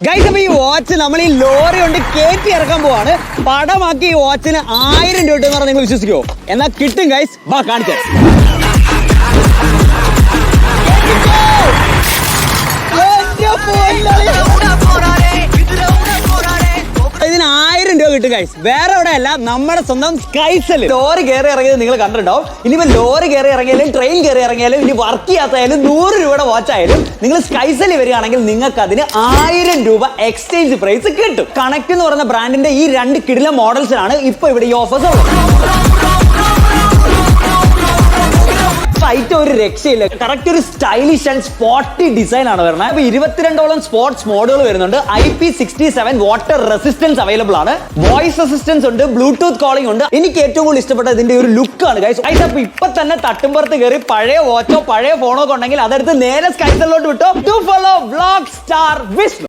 Guys, അപ്പൊ ഈ watch നമ്മൾ ഈ ലോറി കൊണ്ട് കയറ്റി ഇറക്കാൻ പോവാണ്. പടമാക്കി ഈ വാച്ചിന് 1000 രൂപ എന്ന് പറഞ്ഞാൽ നിങ്ങൾ വിശ്വസിക്കുമോ? എന്നാ കിട്ടും ഗൈസ്, വാ കാണിച്ചേ. ഇതിന് 1000 രൂപ കിട്ടും ഗൈസ്. വേറെ എവിടെ അല്ല, നമ്മുടെ സ്വന്തം സ്കൈസെൽ. ലോറി കയറി ഇറങ്ങിയത് നിങ്ങൾ കണ്ടിട്ടുണ്ടാവും. ഇനിയിപ്പോ ലോറി കയറി ഇറങ്ങിയാലും ട്രെയിൻ കയറി ഇറങ്ങിയാലും ഇനി വർക്ക് ചെയ്യാത്തായാലും 100 രൂപയുടെ വാച്ച് ആയാലും നിങ്ങൾ സ്കൈസെൽ വരികയാണെങ്കിൽ നിങ്ങൾക്ക് അതിന് 1000 രൂപ എക്സ്ചേഞ്ച് പ്രൈസ് കിട്ടും. കണക്ട് എന്ന് പറയുന്ന ബ്രാൻഡിന്റെ ഈ 2 കിടില മോഡൽസിലാണ് ഇപ്പൊ ഇവിടെ ഈ ഓഫേഴ്സ് ഉള്ളത്. സൈറ്റ് ഒരു രക്ഷയില്ല. കറക്റ്റ് ഒരു സ്റ്റൈലിഷ് ആൻഡ് സ്പോർട്ടി ഡിസൈൻ ആണ് വരുന്നത്. അപ്പൊ 22ഓളം സ്പോർട്സ് മോഡുകൾ വരുന്നുണ്ട്. IP67 വാട്ടർ റെസിസ്റ്റൻസ് അവൈലബിൾ ആണ്. വോയിസ് അസിസ്റ്റൻസ് ഉണ്ട്, ബ്ലൂടൂത്ത് കോളിംഗ് ഉണ്ട്. എനിക്ക് ഏറ്റവും കൂടുതൽ ഇഷ്ടപ്പെട്ട ഇതിന്റെ ഒരു ലുക്ക് ആണ് ഗൈസ്. അപ്പൊ ഇപ്പൊ തന്നെ തട്ടുംപുറത്ത് കയറി പഴയ വാച്ചോ പഴയ ഫോണോ ഒക്കെ ഉണ്ടെങ്കിൽ അതെടുത്ത് നേരെ സ്കൈസെല്ലോട്ട് വിട്ടോ. To follow vlog star Vishnu.